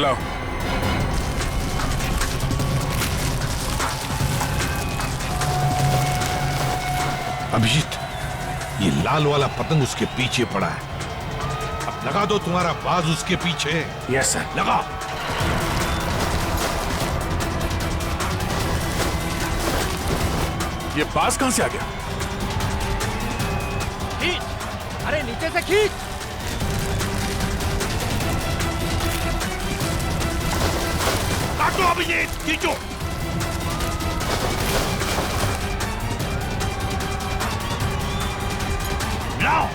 लाओ। अभिजीत, ये लाल वाला पतंग उसके पीछे पड़ा है। अब लगा दो तुम्हारा बाज उसके पीछे। Yes sir. लगा। ये बाज कहां से आ गया? खींच, अरे नीचे से खींच। काटो अभिजीत, खींचो। लाओ।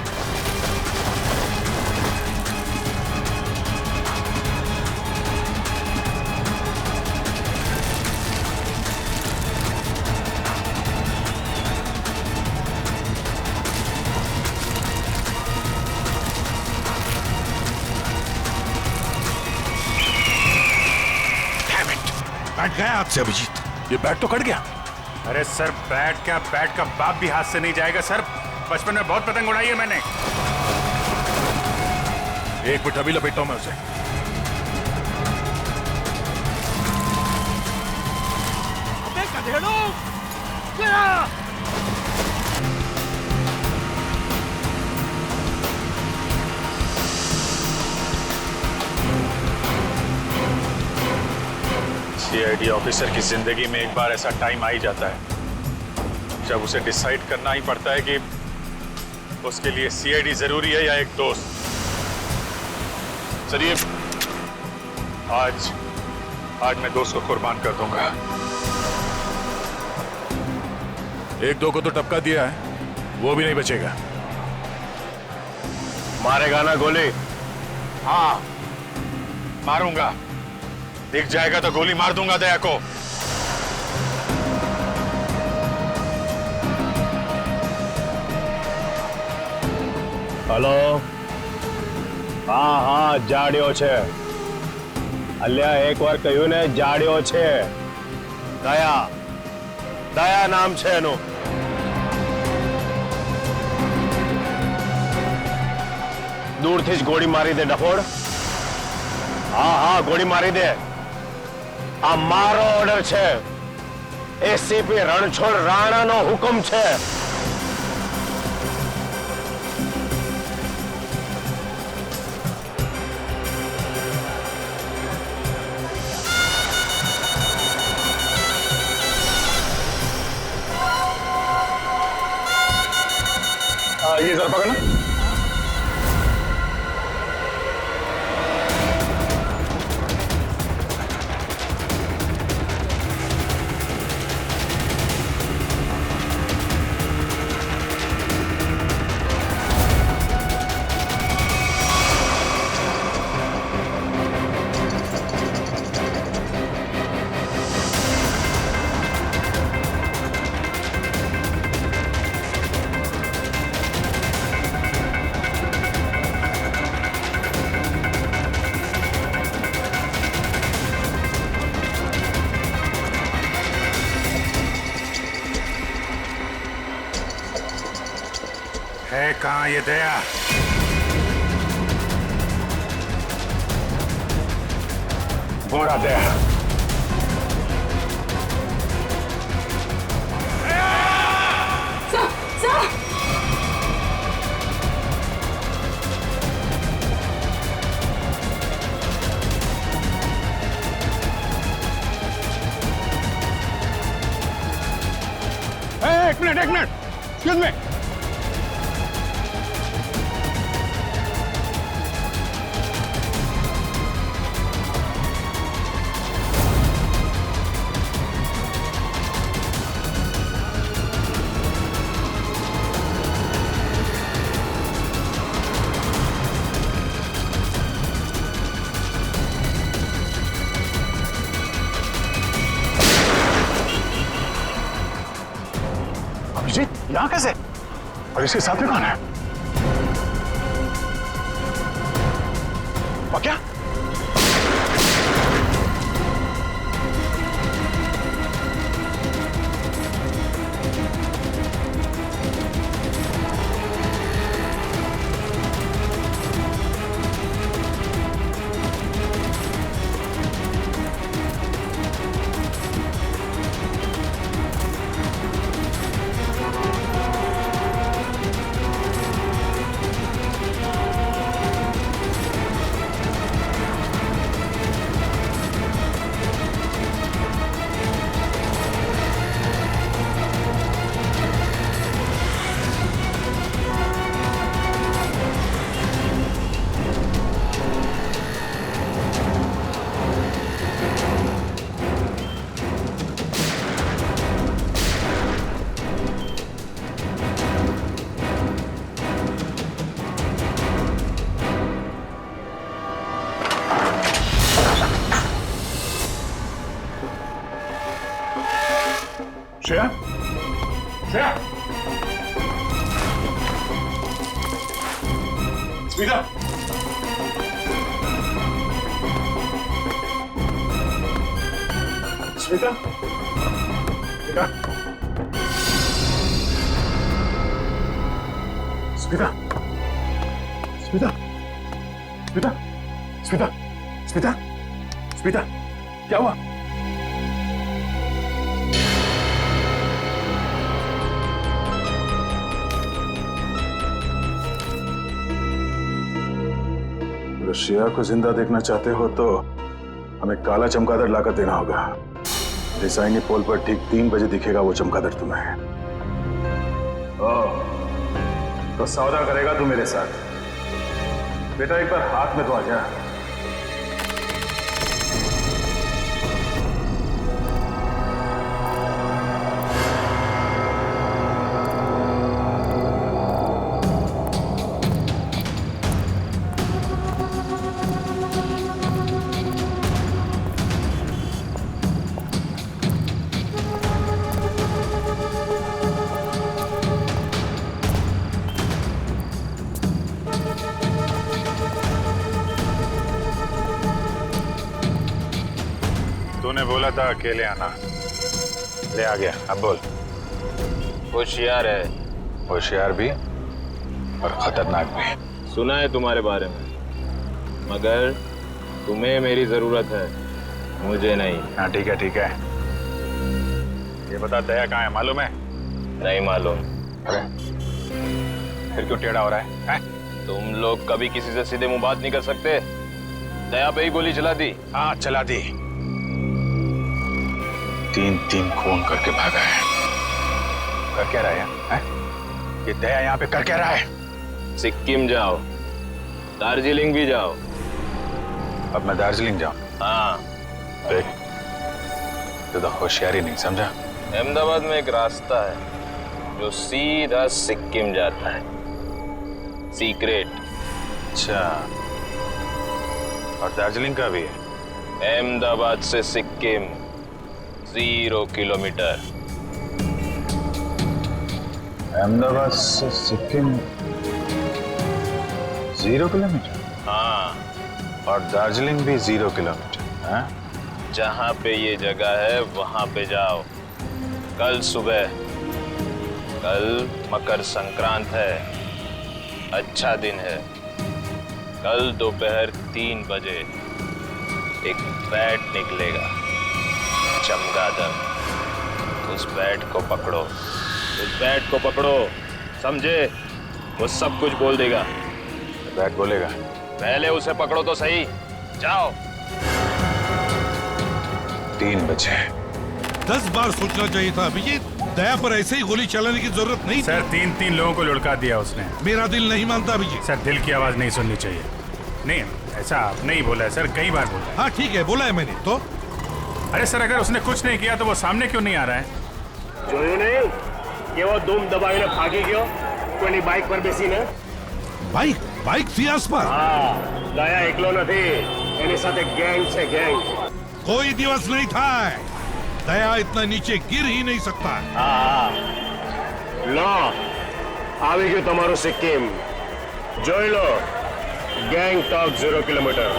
बैठ गया हाथ से अभिजीत। ये बैट तो कट गया। अरे सर, बैट का बाप भी हाथ से नहीं जाएगा सर। बचपन में बहुत पतंग उड़ाई है मैंने। एक मिनट, अभी लपेटता हूं मैं उसे। अबे गधेड़ो, गया। सीआईडी ऑफिसर की जिंदगी में एक बार ऐसा टाइम आ ही जाता है जब उसे डिसाइड करना ही पड़ता है कि उसके लिए सीआईडी जरूरी है या एक दोस्त। चलिए, आज मैं दोस्त को कुर्बान कर दूंगा। एक दो को तो टपका दिया है, वो भी नहीं बचेगा। मारेगा ना गोली? हाँ, मारूंगा। दिख जाएगा तो गोली मार दूंगा दया को। हेलो, हाँ हाँ, जाड्यो छे। अल्या एक बार कह્યું ને, જાડ્યો છે। દયા, દયા નામ છે એનું। दूरથી જ ગોળી મારી દે ડફોડ। हाँ हाँ, गोली मारी दे। आ मारो ऑर्डर छे। एसीपी रणछोड़ राणा नो हुकुम छे। ये जरा पकड़ना। है कहाँ ये दया? घोड़ा दया। एक मिनट, एक्सक्यूज मी। यहाँ कैसे? और इसके साथ में कौन है? और क्या? श्रेया, श्रेया, स्मिता, स्मिता, स्मिता, स्मिता, स्मिता, स्मिता, स्मिता, स्मिता, क्या हुआ? अगर श्रेया को जिंदा देखना चाहते हो तो हमें काला चमगादड़ लाकर देना होगा। डिजाइनी पोल पर ठीक 3 बजे दिखेगा वो चमगादड़ तुम्हें। तो सौदा करेगा तू मेरे साथ। बेटा एक बार हाथ में तो आ जा। तूने बोला था अकेले आना, ले आ गया। अब बोल। होशियार है, होशियार भी और खतरनाक भी। सुना है तुम्हारे बारे में, मगर तुम्हें मेरी जरूरत है, मुझे नहीं। हाँ ठीक है ठीक है। ये बता दया कहाँ है, मालूम है? नहीं मालूम। अरे फिर क्यों टेढ़ा हो रहा है? तुम लोग कभी किसी से सीधे मुंह बात नहीं कर सकते। दया पे ही गोली चला दी। हाँ चला दी। 3 खून करके भागा है। कर क्या रहा है? ये दया यहाँ पे कर क्या रहा है? सिक्किम जाओ, दार्जिलिंग भी जाओ। अब मैं दार्जिलिंग जाऊं? हाँ। देख, तू तो होशियारी नहीं समझा। अहमदाबाद में एक रास्ता है जो सीधा सिक्किम जाता है, सीक्रेट। अच्छा, और दार्जिलिंग का भी है? अहमदाबाद से सिक्किम 0 किलोमीटर। अहमदाबाद से सिक्किम 0 किलोमीटर? हाँ, और दार्जिलिंग भी 0 किलोमीटर? हाँ? जहाँ पे ये जगह है वहां पे जाओ कल सुबह। कल मकर संक्रांत है, अच्छा दिन है। कल दोपहर 3 बजे एक बैट निकलेगा, चमगादड़। उस बैट को पकड़ो, उस बैट को पकड़ो, समझे? वो सब कुछ बोल देगा। बैट बोलेगा? पहले उसे पकड़ो तो सही। जाओ। 3 बजे। 10 बार सोचना चाहिए था अभिजीत। दया पर ऐसे ही गोली चलाने की जरूरत नहीं। सर 3 लोगों को लुढ़का दिया उसने। मेरा दिल नहीं मानता अभिजीत। सर दिल की आवाज नहीं सुननी चाहिए। नहीं, ऐसा आपने ही बोला है सर, कई बार बोला है। हाँ ठीक है, बोला है मैंने तो। अरे सर, अगर उसने कुछ नहीं किया तो वो सामने क्यों नहीं आ रहा है? જોયું નહીં કે वो धूम दबाવીને ભાગી ગયો કોઈની બાઇક પર બેસીને? बाइक थी आसपास। હા, દયા એકલો નથી, એની સાથે ગેંગ છે, ગેંગ। कोई दिवस नहीं था। दया इतना नीचे गिर ही नहीं सकता। હા, લો આવી ગયું તમારું સિક્કિમ, જોઈ લો। Gang talk 0 kilometre.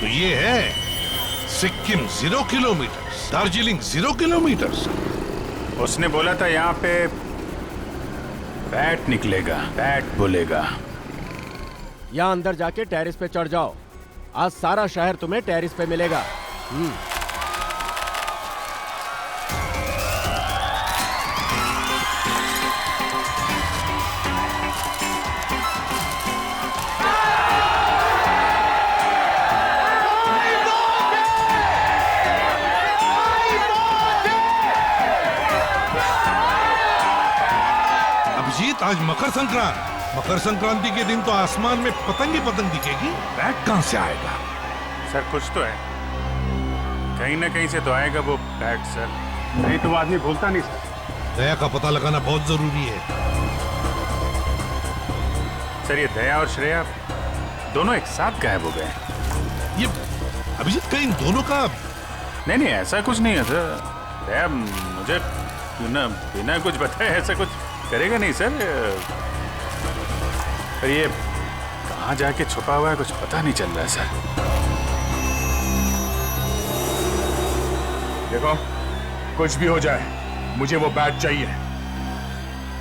तो ये है सिक्किम 0 किलोमीटर, दार्जिलिंग 0 किलोमीटर। उसने बोला था यहाँ पे बैट निकलेगा, बैट बोलेगा। यहाँ अंदर जाके टेरिस पे चढ़ जाओ। आज सारा शहर तुम्हें टेरिस पे मिलेगा। अभिजीत, आज मकर संक्रांति के दिन तो आसमान में पतंग ही पतंग दिखेगी। बैट कहां से आएगा? सर कुछ तो है, कहीं ना कहीं से तो आएगा वो बैट सर। नहीं तो वो आदमी भूलता नहीं सर। दया का पता लगाना बहुत जरूरी है। सर ये दया और श्रेया दोनों एक साथ गायब हो गए। ये अभिजीत, कहीं इन दोनों का? नहीं ऐसा कुछ नहीं है सर। दया मुझे बिना कुछ बताए ऐसा कुछ करेगा नहीं सर। पर ये कहाँ जाके छुपा हुआ है कुछ पता नहीं चल रहा है सर। देखो, कुछ भी हो जाए मुझे वो बैट चाहिए।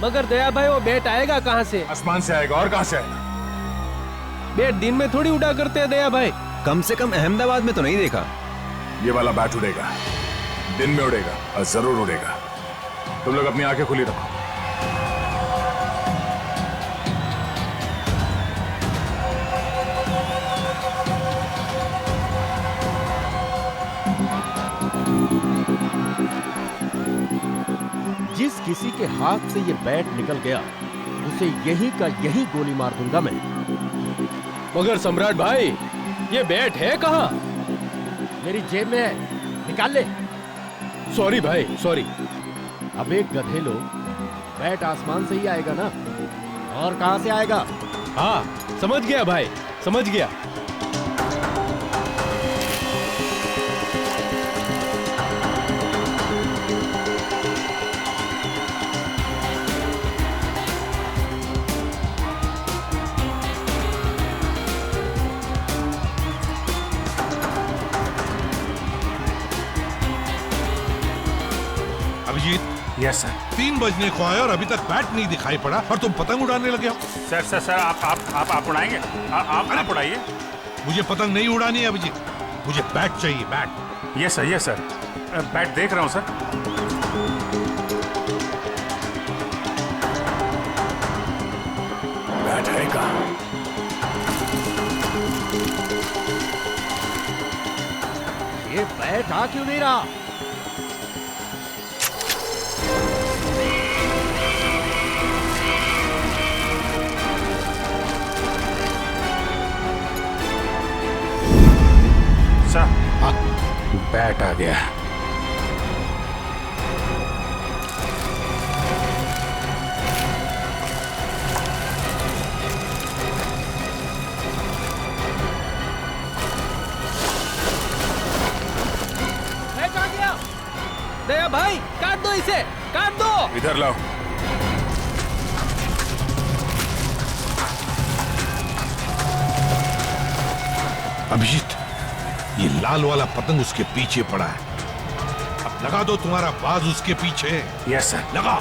मगर दया भाई वो बैट आएगा कहाँ से? आसमान से आएगा, और कहाँ से आएगा? बैट दिन में थोड़ी उड़ा करते हैं दया भाई। कम से कम अहमदाबाद में तो नहीं देखा। ये वाला बैट उड़ेगा, दिन में उड़ेगा और जरूर उड़ेगा। तुम लोग अपनी आंखें खुली रखो। जिस किसी के हाथ से ये बैट निकल गया उसे यहीं का यहीं गोली मार दूंगा मैं। मगर सम्राट भाई ये बैट है कहाँ? मेरी जेब में है, निकाल ले। सॉरी भाई सॉरी। अब एक गधे लोग, बैट आसमान से ही आएगा ना, और कहां से आएगा? हाँ समझ गया भाई, समझ गया। Abhijit, yes sir. 3 बजने को आए और अभी तक बैट नहीं दिखाई पड़ा और तुम पतंग उड़ाने लगे हो। सर सर सर आप उड़ाएंगे? आप उड़ाइए। मुझे पतंग नहीं उड़ानी है अभिजीत, मुझे बैट चाहिए, बैट। Yes sir. बैट देख रहा हूँ सर। बैट है कहाँ? ये बैट आ क्यों नहीं रहा? सर बैट आ गया। बैट आ गया। दया भाई काट दो इसे, काट दो। इधर लाओ। अभिजीत, ये लाल वाला पतंग उसके पीछे पड़ा है। अब लगा दो तुम्हारा बाज उसके पीछे। Yes sir. लगा।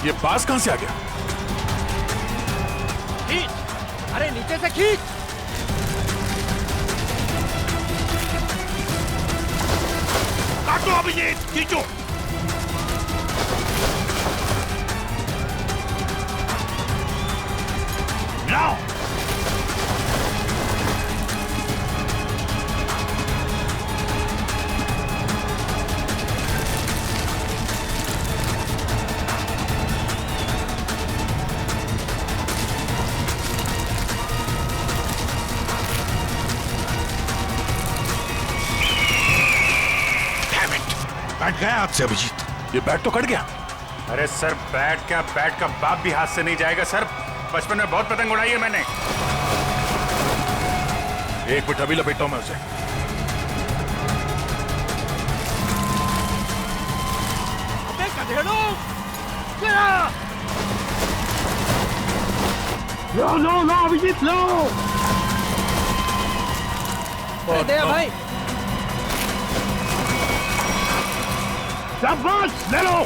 ये बाज कहां से आ गया? खींच, अरे नीचे से खींच। काटो अभिजीत, खींचो। लाओ। बैठ गया हाथ से अभिजीत। ये बैट तो कट गया। अरे सर बैट का बाप भी हाथ से नहीं जाएगा सर। बचपन में बहुत पतंग उड़ाई है मैंने। एक मिनट, अभी लपेटता हूं मैं उसे। अबे गधेड़ो, लो अभिजीत लो। अरे दया भाई शाबाश, ले लो।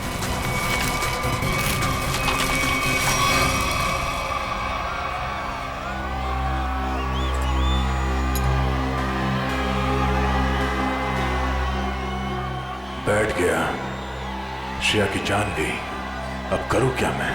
बैठ गया, श्रेया की जान गई। अब करूं क्या मैं?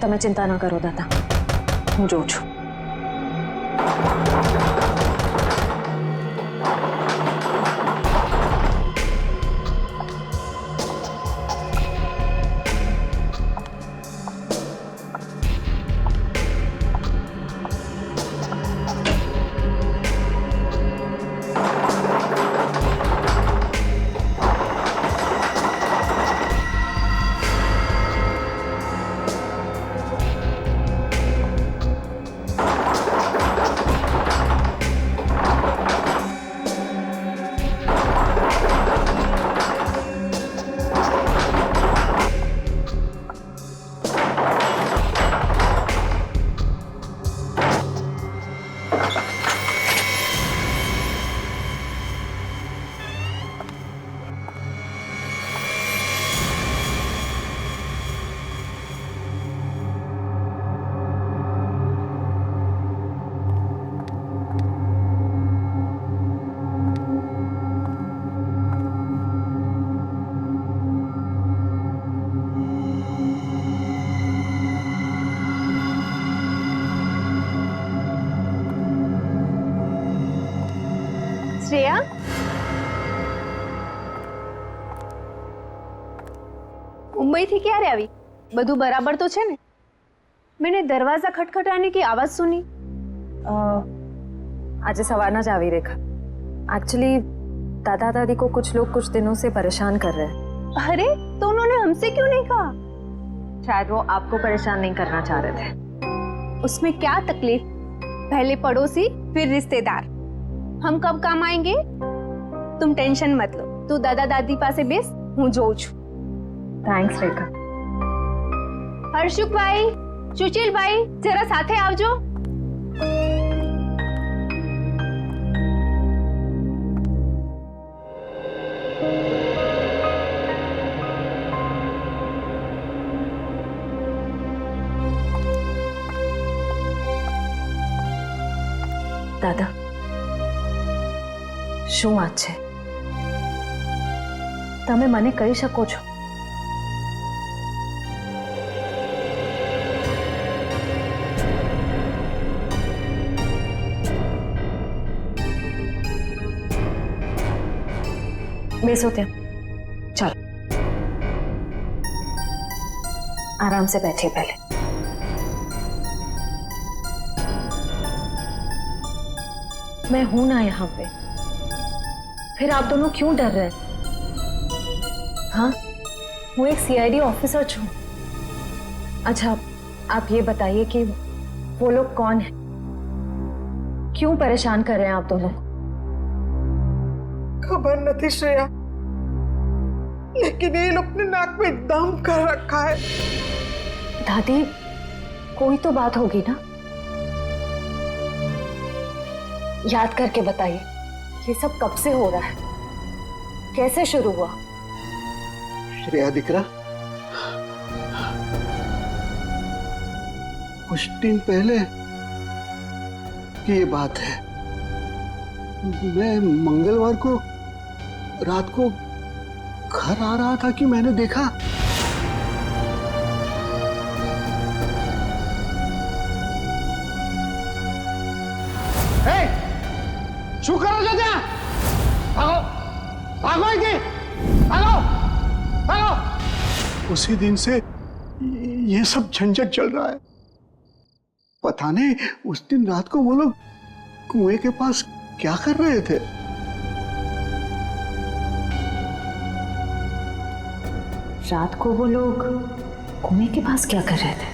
તમે ચિંતા ન કરો દાદા, હું જોઉં છું. मुंबईથી ક્યારે આવી? બધું બરાબર તો છે ને? मैंने दरवाजा खटखटाने की आवाज सुनी। आज सवारना जा रही रेखा। एक्चुअली दादा दादी को कुछ लोग कुछ दिनों से परेशान कर रहे हैं। अरे तो उन्होंने हमसे क्यों नहीं कहा? शायद वो आपको परेशान नहीं करना चाह रहे थे। उसमें क्या तकलीफ? पहले पड़ोसी फिर रिश्तेदार, हम कब काम आएंगे? तुम टेंशन मत लो, तू दादा दादी पासे बेस, हूँ जोઉં છું। थैंक्स रेखा। हर्षुक भाई, सुशील भाई, जरा साथे आवजो। दादा શું વાત છે? તમે મને કહી શકો છો? બેસો ત્યાં, ચાલો आराम से बैठिए पहले। मैं हूं ना यहाँ पे, फिर आप दोनों क्यों डर रहे हैं? हाँ, वो एक सीआईडी ऑफिसर छूं। अच्छा, आप ये बताइए कि वो लोग कौन हैं? क्यों परेशान कर रहे हैं आप दोनों को? खबर नहीं श्रेया, लेकिन ये लोग ने नाक में दम कर रखा है। दादी, कोई तो बात होगी ना? याद करके बताइए, ये सब कब से हो रहा है? कैसे शुरू हुआ? श्रेया दिकरा, कुछ दिन पहले की ये बात है। मैं मंगलवार को रात को घर आ रहा था कि मैंने देखा શું કરો છો ત્યાં? ભાગો ભાગો અહીંથી, ભાગો ભાગો। उसी दिन से ये सब झंझट चल रहा है। पता नहीं उस दिन रात को वो लोग कुएं के पास क्या कर रहे थे। रात को वो लोग कुएं के पास क्या कर रहे थे?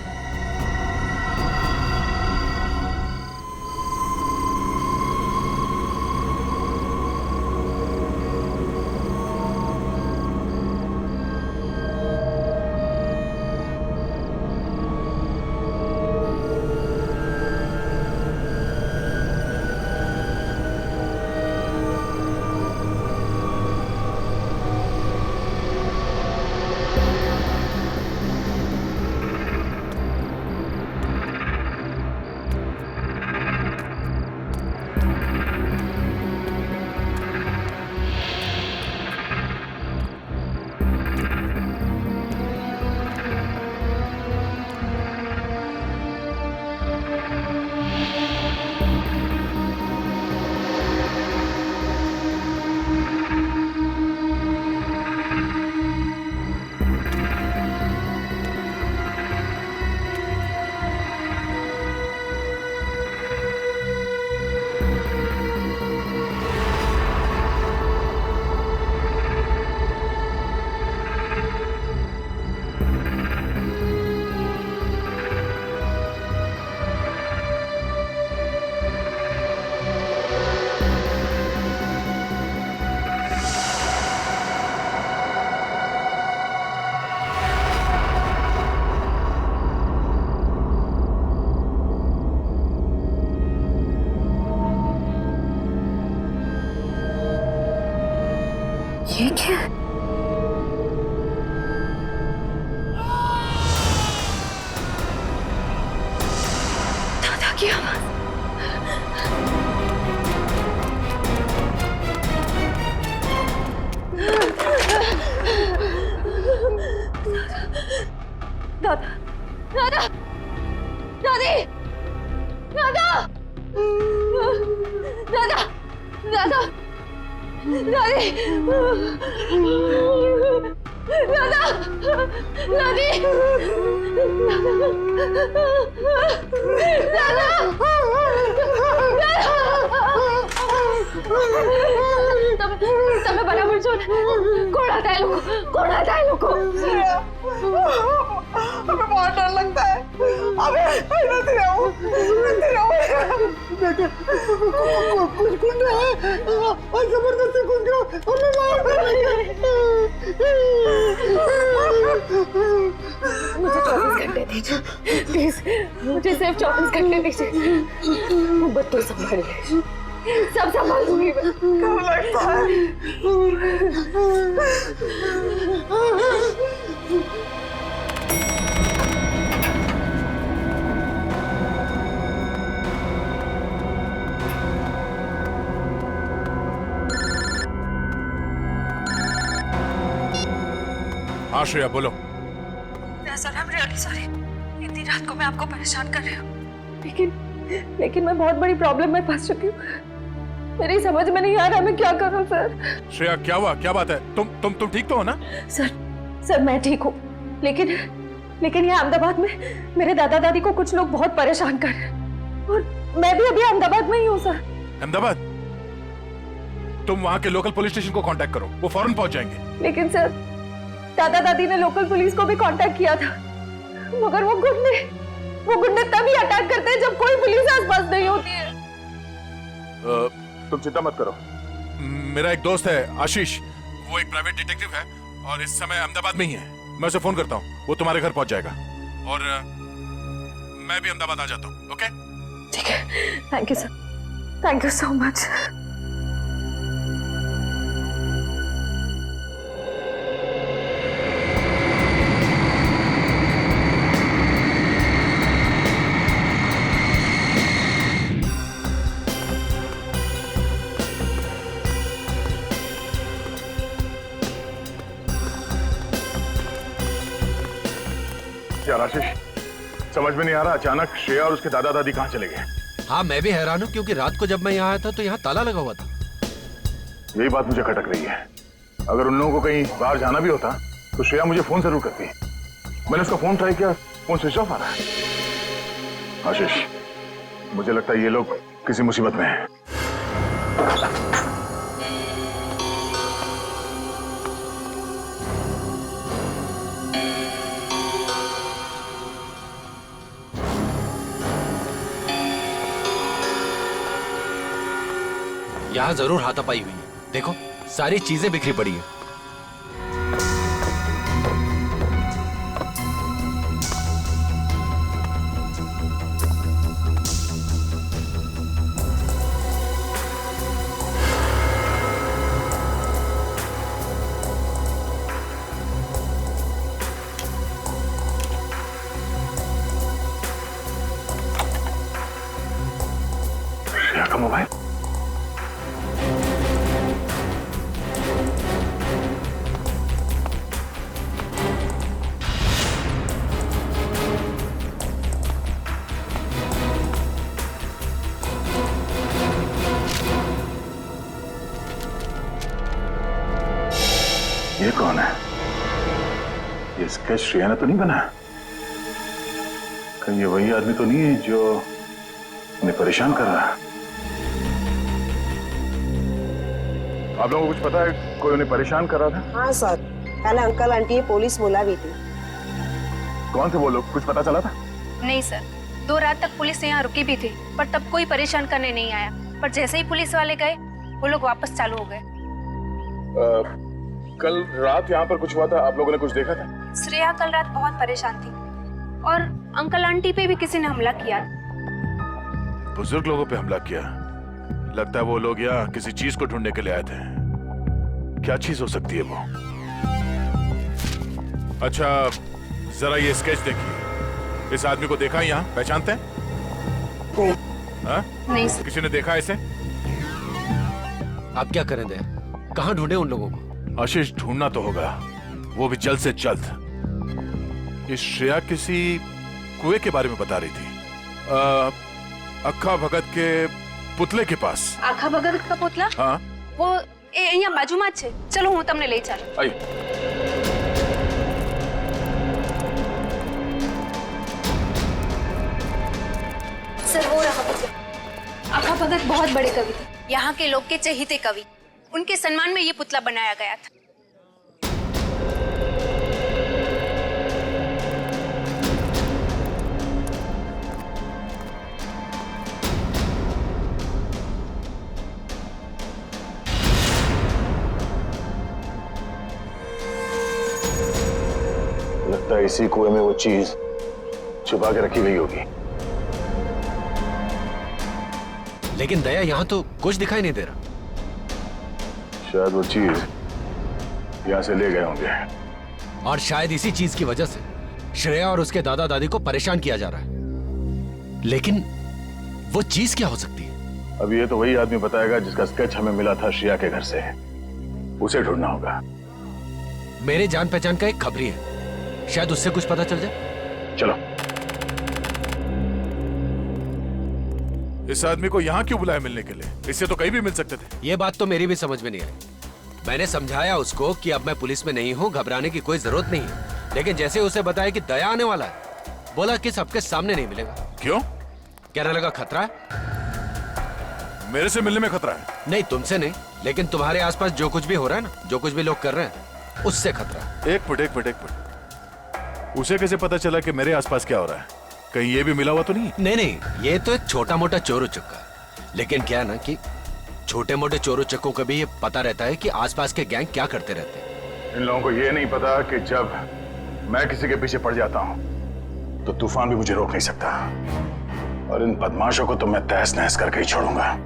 ये क्या? दादा की आवाज। दादा, दादा, दादी, दादा, दादा, दादा, दादी, दादा, दादी, તમે બરાબર છો ને? કોણ હતા એ લોકો? કોણ હતા એ લોકો? हमें बहुत डर लगता है। अबे नहीं रहो, बेटे, कुछ गुंडे हैं और जबरदस्ती घुस गए, हमें मार डालेंगे। मुझे 24 घंटे दीजिए, प्लीज, मुझे सिर्फ 24 घंटे दीजिए। वो बच्चों संभालिए, सब संभाल लूंगी मैं। कब लगता है? हाँ श्रेया बोलो। Sir, I'm really sorry। इतनी रात को मैं आपको परेशान कर रही हूँ, लेकिन मैं बहुत बड़ी प्रॉब्लम में फंस चुकी हूँ। मेरी समझ में नहीं आ रहा मैं क्या करूँ सर। श्रेया क्या हुआ, क्या बात है? तुम ठीक तो हो ना? सर मैं ठीक हूँ, लेकिन यहाँ अहमदाबाद में मेरे दादा दादी को कुछ लोग बहुत परेशान कर रहे हैं और मैं भी अभी अहमदाबाद में ही हूँ सर। अहमदाबाद? तुम वहाँ के लोकल पुलिस स्टेशन को कांटेक्ट करो, वो फौरन पहुंच जाएंगे। लेकिन सर, दादा दादी ने लोकल पुलिस को भी कांटेक्ट किया था, मगर वो गुंडे तभी अटैक करते हैं जब कोई पुलिस आसपास नहीं होती है। तुम चिंता मत करो, मेरा एक दोस्त है आशीष, वो एक प्राइवेट डिटेक्टिव है और इस समय अहमदाबाद में ही है। मैं उसे फोन करता हूँ, वो तुम्हारे घर पहुंच जाएगा और मैं भी अहमदाबाद आ जाता हूँ। ओके ठीक है, thank you sir, thank you so much. यार आशीष, समझ में नहीं आ रहा, अचानक श्रेया और उसके दादा दादी कहाँ चले गए? हाँ मैं भी हैरान हूँ, क्योंकि रात को जब मैं यहाँ आया था तो यहाँ ताला लगा हुआ था। यही बात मुझे खटक रही है। अगर उन लोगों को कहीं बाहर जाना भी होता तो श्रेया मुझे फोन जरूर करती। मैंने उसका फोन ट्राई किया, फोन स्विच ऑफ आ रहा है। आशीष, मुझे लगता है ये लोग किसी मुसीबत में हैं। यहाँ जरूर हाथापाई हुई है, देखो सारी चीजें बिखरी पड़ी है। श्रेया का मोबाइल? ये कौन है? ये स्केच श्रेया ने तो नहीं बनाया? कहीं ये वही आदमी तो नहीं है जो उन्हें परेशान कर रहा है? आप लोगों को कुछ पता है कोई उन्हें परेशान कर रहा था? हाँ सर, पहले अंकल आंटी पुलिस बुला भी थी। कौन थे वो लोग, कुछ पता चला था? नहीं सर, 2 रात तक पुलिस यहाँ रुकी भी थी, पर तब कोई परेशान करने नहीं आया। पर जैसे ही पुलिस वाले गए, वो लोग वापस चालू हो गए। कल रात यहाँ पर कुछ हुआ था, आप लोगों ने कुछ देखा था? श्रेया कल रात बहुत परेशान थी और अंकल आंटी पे भी किसी ने हमला किया। बुजुर्ग लोगों पे हमला किया? लगता है वो लोग यहाँ किसी चीज को ढूंढने के लिए आए थे। क्या चीज हो सकती है वो? अच्छा जरा ये स्केच देखिए, इस आदमी को देखा यहाँ, पहचानते हैं? नहीं सर। किसी ने देखा इसे? आप क्या करें दे, कहाँ ढूंढे उन लोगों को? आशीष ढूंढना तो होगा, वो भी जल्द से जल्द। ये श्रेया किसी कुएं के बारे में बता रही थी, अक्खा भगत के पुतले के पास। आखा भगत का पुतला? हाँ वो यहाँ बाजू में છે, चलो હું તમને લઈ ચાલું। आइए। भगत बहुत बड़े कवि थे, यहाँ के लोग के चहेते कवि। उनके सम्मान में ये पुतला बनाया गया था। लगता है इसी कुएं में वो चीज छुपा के रखी गई होगी। लेकिन दया, यहाँ तो कुछ दिखाई नहीं दे रहा। शायद वो चीज यहाँ से ले गए होंगे। और शायद इसी चीज की वजह से श्रेया और उसके दादा दादी को परेशान किया जा रहा है। लेकिन वो चीज क्या हो सकती है? अब ये तो वही आदमी बताएगा जिसका स्केच हमें मिला था श्रेया के घर से। उसे ढूंढना होगा। मेरे जान पहचान का एक खबरी है, शायद उससे कुछ पता चल जाए। चलो। इस आदमी को यहाँ क्यों बुलाया मिलने के लिए? इससे तो कहीं भी मिल सकते थे। ये बात तो मेरी भी समझ में नहीं आई। मैंने समझाया उसको कि अब मैं पुलिस में नहीं हूँ, घबराने की कोई जरूरत नहीं है। लेकिन जैसे उसे बताया कि दया आने वाला है, बोला कि सबके सामने नहीं मिलेगा। क्यों? कहने लगा खतरा है। मेरे से मिलने में खतरा है? नहीं, तुमसे नहीं, लेकिन तुम्हारे आसपास जो कुछ भी हो रहा है ना, जो कुछ भी लोग कर रहे हैं, उससे खतरा है। एक मिनट। उसे कैसे पता चला कि मेरे आसपास क्या हो रहा है? कहीं ये भी मिला हुआ तो नहीं? नहीं, ये तो एक छोटा मोटा चोर उचक्का। लेकिन क्या ना कि छोटे मोटे चोर उचक्कों को भी ये पता रहता है कि आसपास के गैंग क्या करते रहते हैं। इन लोगों को ये नहीं पता कि जब मैं किसी के पीछे पड़ जाता हूं तो तूफान भी मुझे रोक नहीं सकता। और इन बदमाशों को तो मैं तहस नहस करके ही छोड़ूंगा।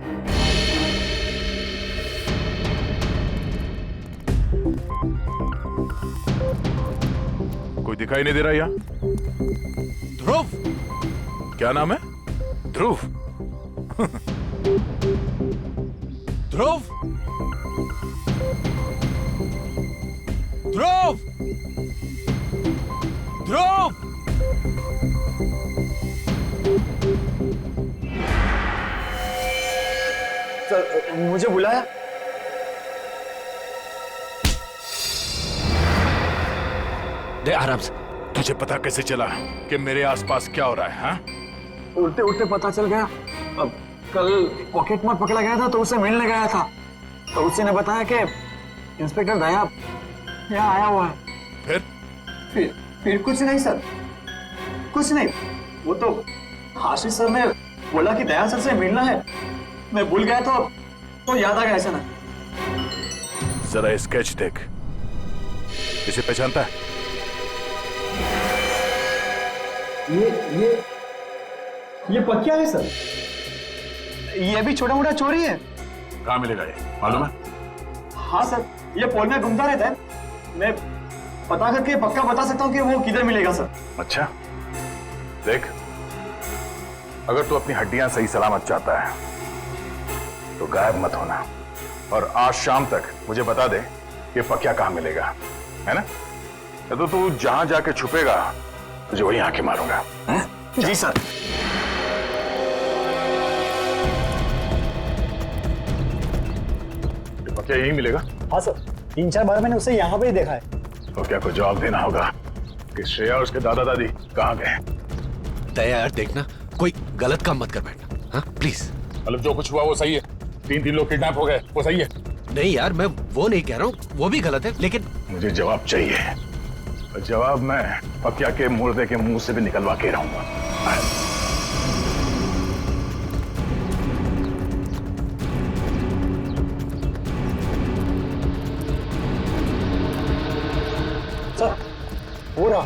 कोई दिखाई नहीं दे रहा यहाँ। ध्रुव, क्या नाम है? ध्रुव। ध्रुव, ध्रुव, ध्रुव। सर, मुझे बुलाया? दे आराम से। तुझे पता कैसे चला कि मेरे आसपास क्या हो रहा है? हाँ? उड़ते उड़ते पता चल गया। अब कल पॉकेट में पकड़ा गया था तो उससे मिलने गया था, तो उसी ने बताया कि इंस्पेक्टर दया यहाँ आया हुआ है। फिर कुछ नहीं सर, कुछ नहीं। वो तो आशीष सर ने बोला कि दया सर से मिलना है। मैं भूल गया तो याद आ गया। ऐसा ना, जरा स्केच देख। इसे पहचानता है? ये पक्या है सर। ये भी छोटा मोटा चोरी है। कहाँ मिलेगा ये, मालूम है? हाँ सर, ये पोल में घूमता रहता है। मैं पता करके पक्का बता सकता हूँ कि वो किधर मिलेगा सर। अच्छा, देख, अगर तू अपनी हड्डियां सही सलामत चाहता है तो गायब मत होना, और आज शाम तक मुझे बता दे कि पक्या कहाँ मिलेगा, है ना? तो तू जहां जाके छुपेगा तुझे वहीं आके मारूंगा। जी सर। पक्या यही मिलेगा? हाँ सर, 3-4 बार मैंने उसे यहाँ पे ही देखा है। तो क्या कुछ जवाब देना होगा कि श्रेया और उसके दादा दादी कहाँ गए? दया यार, देखना कोई गलत काम मत कर बैठना, हाँ प्लीज। मतलब जो कुछ हुआ वो सही है? 3 लोग किडनैप हो गए, वो सही है? नहीं यार, मैं वो नहीं कह रहा हूँ, वो भी गलत है, लेकिन मुझे जवाब चाहिए। जवाब मैं पक्या के मुर्दे के मुंह से भी निकलवा के रहूंगा। सर, हो रहा।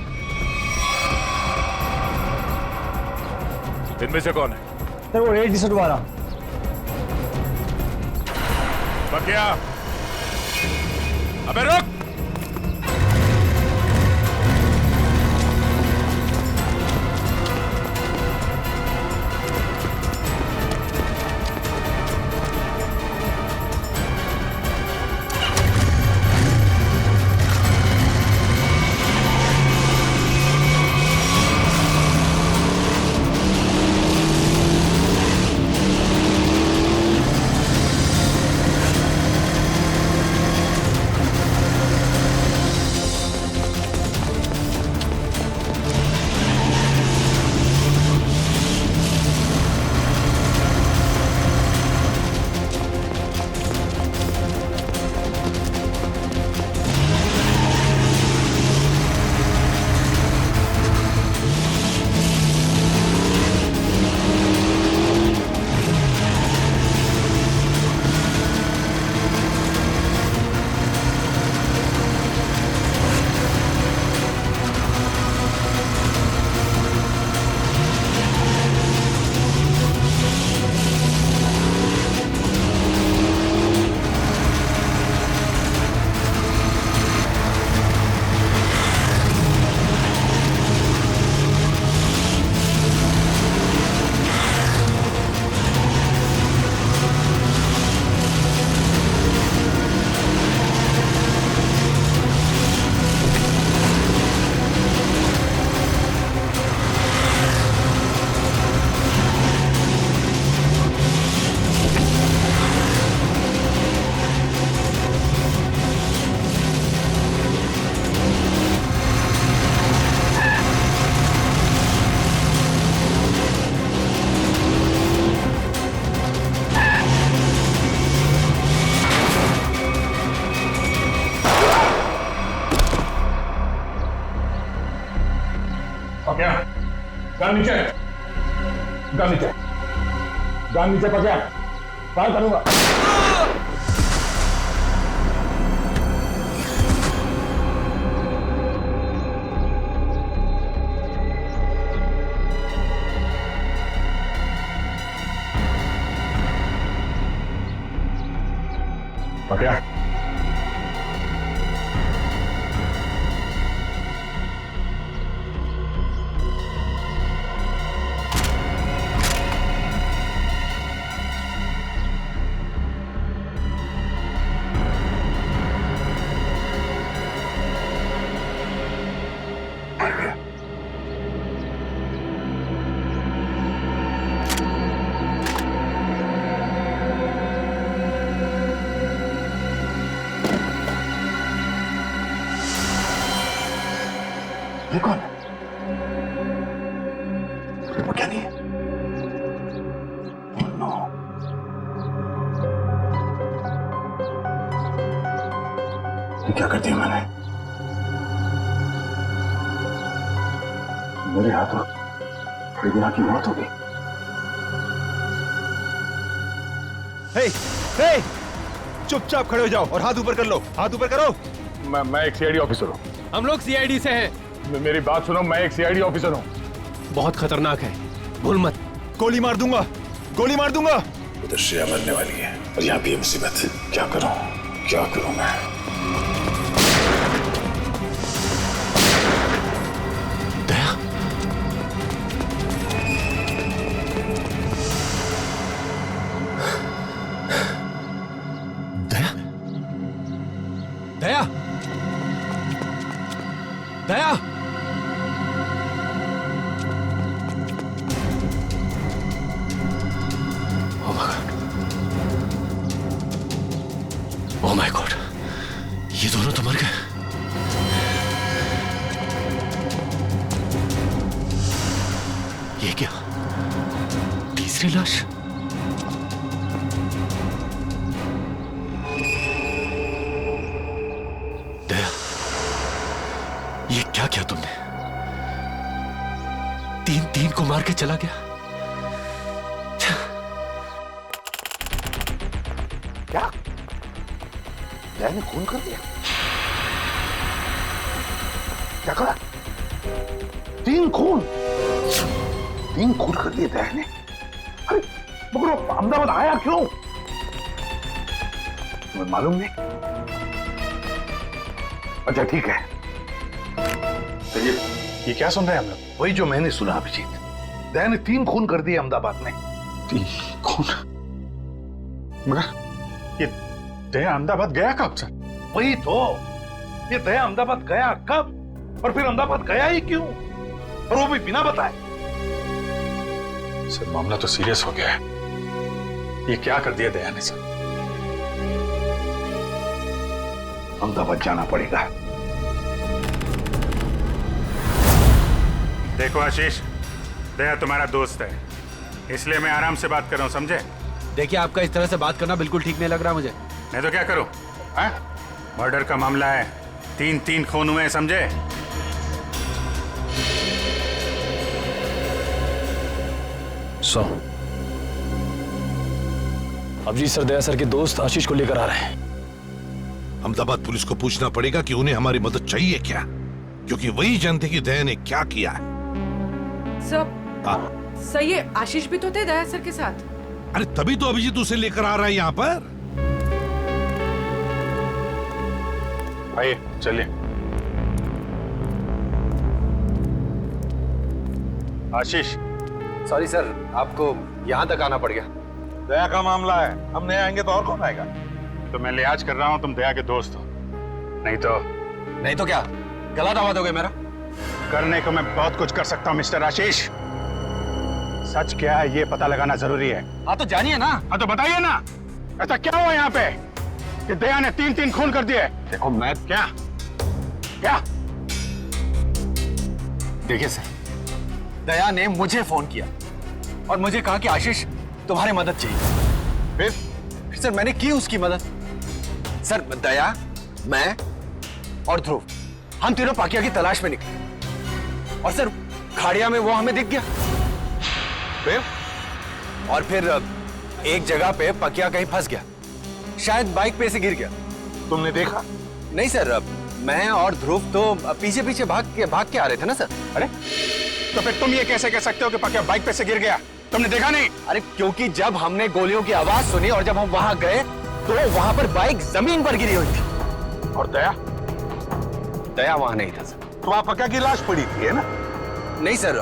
इनमें से कौन है? सर, वो रेड टी-शर्ट वाला। पक्या, अबे रुक! क्या गन नीचे, गन नीचे, गन नीचे पकड़, फायर करूंगा। पकड़ा। ये कौन है? वो क्या नहीं है? Oh no. ये क्या कर दिया मैंने? मेरे हाथों बेगुनाह की मौत हो गई। हे, हे, चुपचाप खड़े हो जाओ और हाथ ऊपर कर लो, हाथ ऊपर करो। मैं एक सीआईडी ऑफिसर हूँ। हम लोग सीआईडी से हैं। मेरी बात सुनो, मैं एक सीआईडी ऑफिसर हूँ। बहुत खतरनाक है, भूल मत। गोली मार दूंगा, गोली मार दूंगा। उधर श्रेया मरने वाली है और यहाँ भी मुसीबत। क्या करूँ, क्या करूँ मैं? दया, दया, दया, दया, ओह माय गॉड, ये दोनों तो मर गए। ये क्या, तीसरी लाश? दया, ये क्या किया तुमने? तीन को मार के चला गया। क्या? दया ने खून कर दिया? क्या कहा? 3 खून? 3 खून कर दिए दया ने? अरे मगर वो अहमदाबाद आया क्यों? तुम्हें मालूम नहीं? अच्छा ठीक है, तो ये क्या सुन रहे हैं हम लोग? वही जो मैंने सुना अभिजीत। दया ने 3 खून कर दिए अहमदाबाद में। 3 खून? मगर ये दया अहमदाबाद गया कब सर? वही तो, ये दया अहमदाबाद गया कब और फिर अहमदाबाद गया ही क्यों, और वो भी बिना बताए? सर मामला तो सीरियस हो गया है। ये क्या कर दिया दया ने सर? अहमदाबाद जाना पड़ेगा। देखो आशीष, दया तुम्हारा दोस्त है, इसलिए मैं आराम से बात कर रहा हूँ, समझे? देखिए, आपका इस तरह से बात करना बिल्कुल ठीक नहीं लग रहा मुझे। नहीं तो क्या करूं? मर्डर का मामला है, 3 खून हुए हैं, समझे? अभिजीत सर दया सर के दोस्त आशीष को लेकर आ रहे हैं। अहमदाबाद पुलिस को पूछना पड़ेगा कि उन्हें हमारी मदद चाहिए क्या, क्योंकि वही जानते कि दया ने क्या किया है। सर ये आशीष भी तो थे दया सर के साथ। अरे तभी तो अभिजीत उसे लेकर आ रहा है यहाँ पर। आइए चलिए। आशीष, सॉरी सर, आपको यहाँ तक आना पड़ गया। दया का मामला है, हम नहीं आएंगे तो और कौन आएगा? तो मैं लिहाज कर रहा हूँ, तुम दया के दोस्त हो। नहीं तो क्या गला दबा दोगे मेरा? करने को मैं बहुत कुछ कर सकता हूँ मिस्टर आशीष। सच क्या है ये पता लगाना जरूरी है। हाँ तो जानिए ना। हाँ तो बताइए ना, ऐसा क्या हुआ यहाँ पे कि दया ने 3 खून कर दिए? देखो मैं क्या देखिए सर, दया ने मुझे फोन किया और मुझे कहा कि आशीष तुम्हारी मदद चाहिए। फिर सर मैंने की उसकी मदद। सर दया, मैं और ध्रुव, हम तीनों पाकिया की तलाश में निकले और सर खाड़िया में वो हमें दिख गया। फिर? और फिर एक जगह पे पकिया कहीं फंस गया, शायद बाइक पे से गिर गया। तुमने देखा? नहीं सर, मैं और ध्रुव तो पीछे पीछे भाग के आ रहे थे ना सर। अरे तो फिर तुम ये कैसे कह सकते हो कि पकिया बाइक पे से गिर गया? तुमने देखा नहीं? अरे क्योंकि जब हमने गोलियों की आवाज सुनी और जब हम वहां गए तो वहां पर बाइक जमीन पर गिरी हुई थी। और दया? दया वहां नहीं था सर। तो वहां पकिया की लाश पड़ी थी, है ना? नहीं सर,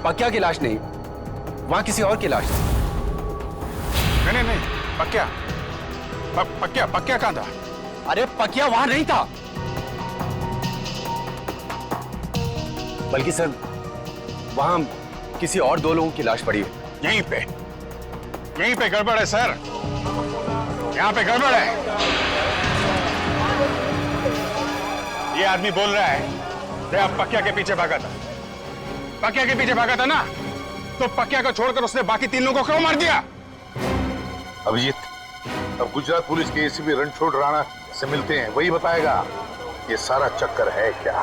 पकिया की लाश नहीं, वहां किसी और की लाश थी। नहीं, पकिया पकिया कहां था? अरे पकिया वहां नहीं था, बल्कि सर वहां किसी और 2 लोगों की लाश पड़ी है। यहीं पे गड़बड़ है सर, यहां पे गड़बड़ है। ये आदमी बोल रहा है दया पकिया के पीछे भागा था। पकिया के पीछे भागा था ना, तो पकिया को छोड़कर उसने बाकी 3 लोगों को क्यों मार दिया? अभिजीत, अब गुजरात पुलिस के एसीपी रणछोड़ राणा से मिलते हैं, वही बताएगा ये सारा चक्कर है क्या।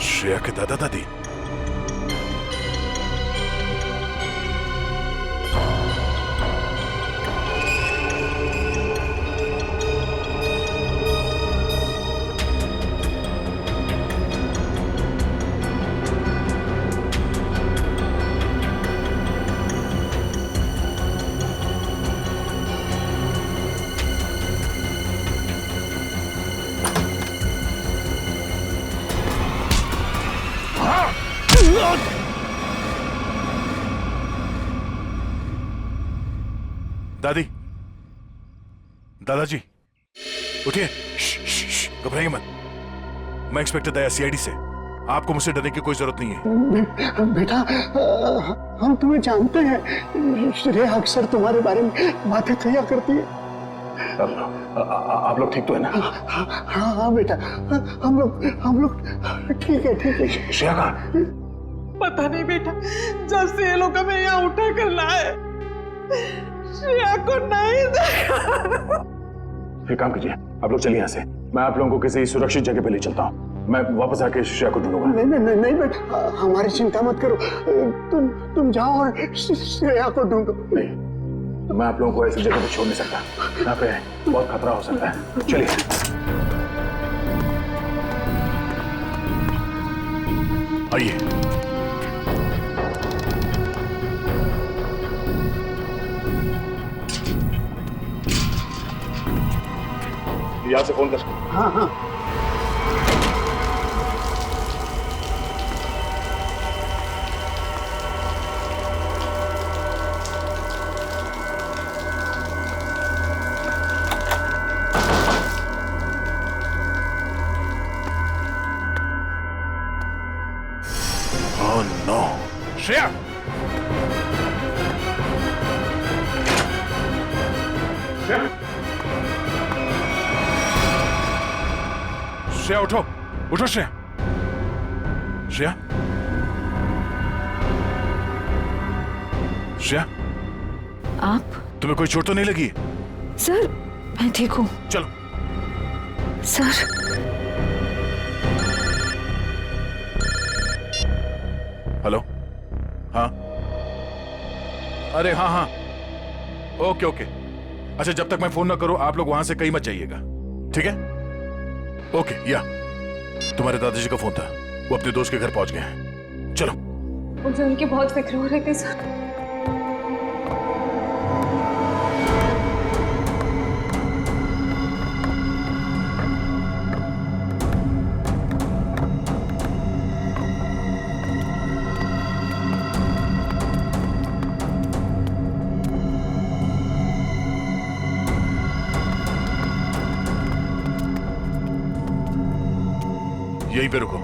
श्रेया के दादा दादी? दादी, दादाजी, उठिए। घबराइए मत, मैं इंस्पेक्टर दया, सीआईडी से। आपको मुझसे डरने की कोई जरूरत नहीं है। बेटा, हम तुम्हें जानते हैं। श्रेया अक्सर तुम्हारे बारे में बातें किया करती है। आप लोग ठीक तो है ना? हाँ बेटा, हम लोग ठीक है। श्रेया कहाँ? पता नहीं बेटा, जब से ये लोग हमें यहाँ उठा कर लाए, श्रेया को नहीं देखा। एक काम कीजिए, आप लोग चलिए यहाँ से, मैं आप लोगों को किसी सुरक्षित जगह पे ले चलता हूँ। मैं वापस आके श्रेया को ढूंढूंगा। नहीं बेटा, हमारी चिंता मत करो। तुम जाओ और श्रेया को ढूंढो। नहीं, मैं आप लोगों को ऐसी जगह पे छोड़ नहीं सकता, यहाँ पे बहुत खतरा हो सकता है। चलिए। आइए। यहाँ से फोन कर। हाँ। Oh no, Shreya! श्रेया उठो, उठो श्रेया! श्रेया? श्रेया? आप? तुम्हें कोई चोट तो नहीं लगी? सर, मैं ठीक हूँ। चलो। सर। हेलो? हाँ? अरे हाँ हाँ, ओके ओके। अच्छा, जब तक मैं फोन ना करूं आप लोग वहां से कहीं मत जाइएगा, ठीक है? ओके। या तुम्हारे दादाजी का फोन था, वो अपने दोस्त के घर पहुंच गए हैं। चलो। मुझे उनकी बहुत फिक्र हो रही थी सर। यहीं पे रुको।